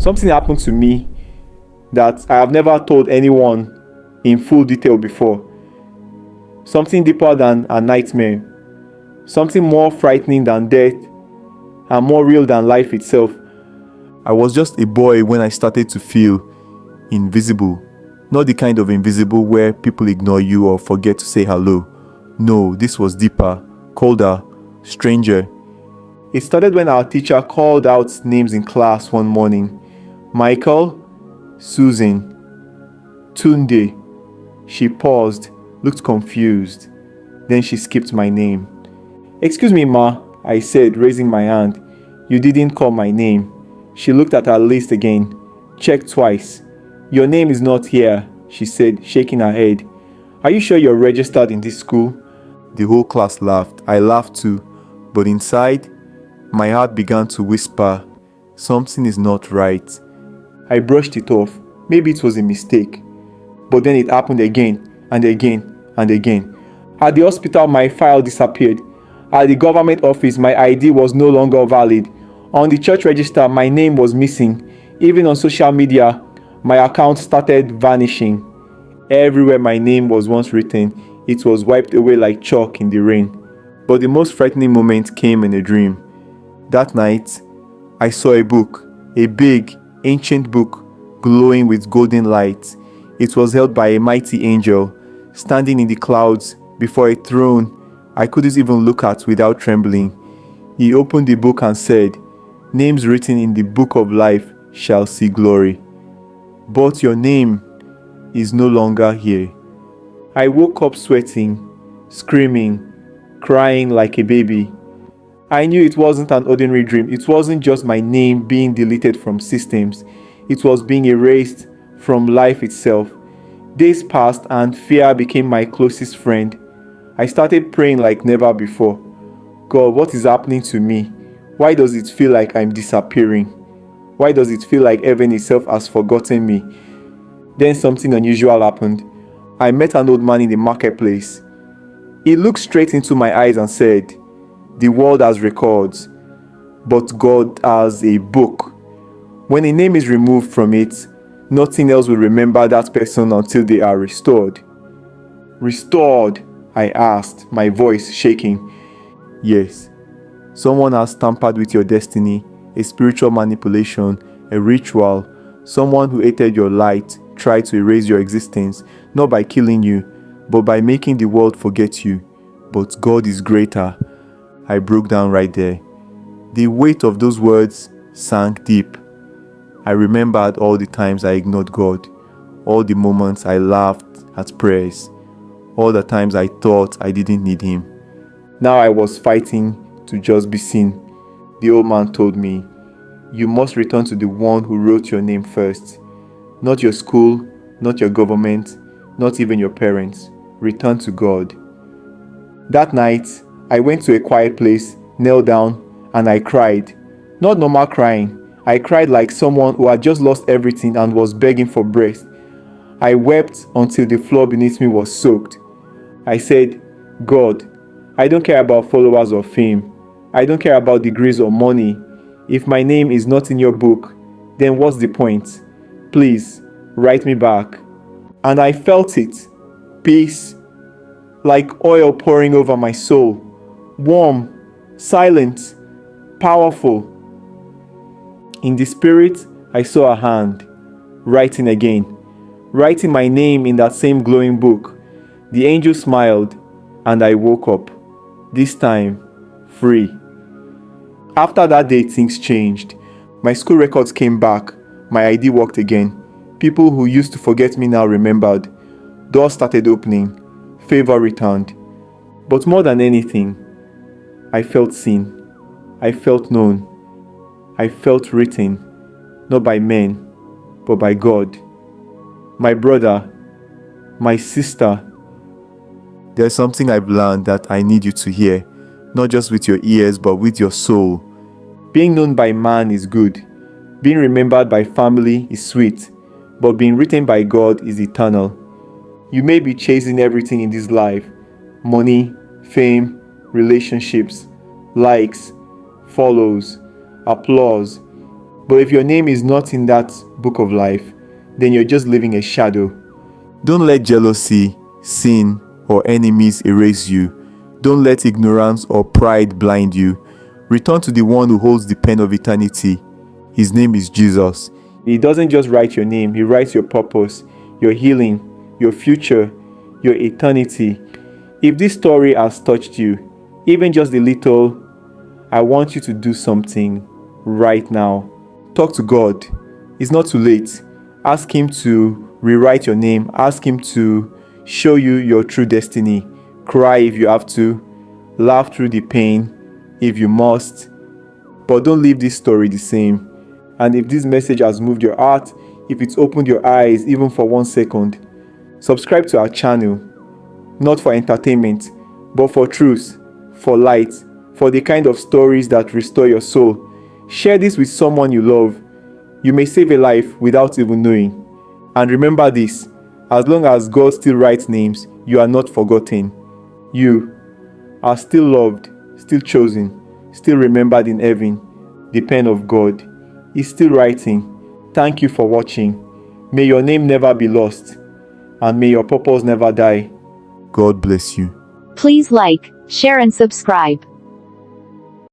Something happened to me that I have never told anyone in full detail before. Something deeper than a nightmare. Something more frightening than death and more real than life itself. I was just a boy when I started to feel invisible. Not the kind of invisible where people ignore you or forget to say hello. No, this was deeper, colder, stranger. It started when our teacher called out names in class one morning. Michael, Susan, Tunde. She paused, looked confused. Then she skipped my name. "Excuse me, ma," I said, raising my hand. "You didn't call my name." She looked at her list again, checked twice. "Your name is not here," she said, shaking her head. "Are you sure you're registered in this school?" The whole class laughed. I laughed too. But inside, my heart began to whisper, something is not right. I brushed it off. Maybe it was a mistake. But then it happened again and again and again. At the hospital, my file disappeared. At the government office, my ID was no longer valid. On the church register, my name was missing. Even on social media, my account started vanishing. Everywhere my name was once written, it was wiped away like chalk in the rain. But the most frightening moment came in a dream. That night, I saw a book, a big, ancient book, glowing with golden light. It was held by a mighty angel, standing in the clouds before a throne I couldn't even look at without trembling. He opened the book and said, "Names written in the book of life shall see glory. But your name is no longer here." I woke up sweating, screaming, crying like a baby. I knew it wasn't an ordinary dream. It wasn't just my name being deleted from systems. It was being erased from life itself. Days passed and fear became my closest friend. I started praying like never before. God, what is happening to me? Why does it feel like I'm disappearing? Why does it feel like heaven itself has forgotten me? Then something unusual happened. I met an old man in the marketplace. He looked straight into my eyes and said, "The world has records, but God has a book. When a name is removed from it, nothing else will remember that person until they are restored." "Restored?" I asked, my voice shaking. "Yes. Someone has tampered with your destiny, a spiritual manipulation, a ritual. Someone who hated your light tried to erase your existence, not by killing you, but by making the world forget you. But God is greater." I broke down right there. The weight of those words sank deep. I remembered all the times I ignored God, all the moments I laughed at prayers, all the times I thought I didn't need Him. Now I was fighting to just be seen. The old man told me, "You must return to the one who wrote your name first. Not your school, not your government, not even your parents. Return to God." That night, I went to a quiet place, knelt down, and I cried. Not normal crying. I cried like someone who had just lost everything and was begging for breath. I wept until the floor beneath me was soaked. I said, "God, I don't care about followers or fame. I don't care about degrees or money. If my name is not in your book, then what's the point? Please, write me back." And I felt it. Peace, like oil pouring over my soul. Warm, silent, powerful. In the spirit, I saw a hand, writing again, writing my name in that same glowing book. The angel smiled, and I woke up, this time free. After that day, things changed. My school records came back, my ID worked again. People who used to forget me now remembered. Doors started opening, favor returned. But more than anything, I felt seen. I felt known. I felt written, not by men, but by God. My brother, my sister, there's something I've learned that I need you to hear, not just with your ears, but with your soul. Being known by man is good. Being remembered by family is sweet, but being written by God is eternal. You may be chasing everything in this life: money, fame, relationships, likes, follows, applause. But if your name is not in that book of life, then you're just living a shadow. Don't let jealousy, sin, or enemies erase you. Don't let ignorance or pride blind you. Return to the one who holds the pen of eternity. His name is Jesus. He doesn't just write your name, he writes your purpose, your healing, your future, your eternity. If this story has touched you, even just a little, I want you to do something right now. Talk to God. It's not too late. Ask Him to rewrite your name. Ask Him to show you your true destiny. Cry if you have to. Laugh through the pain if you must. But don't leave this story the same. And if this message has moved your heart, if it's opened your eyes even for 1 second, subscribe to our channel. Not for entertainment, but for truth, for light, for the kind of stories that restore your soul. Share this with someone you love. You may save a life without even knowing. And remember this, as long as God still writes names, you are not forgotten. You are still loved, still chosen, still remembered in heaven. The pen of God is still writing. Thank you for watching. May your name never be lost, and may your purpose never die. God bless you. Please like, share and subscribe.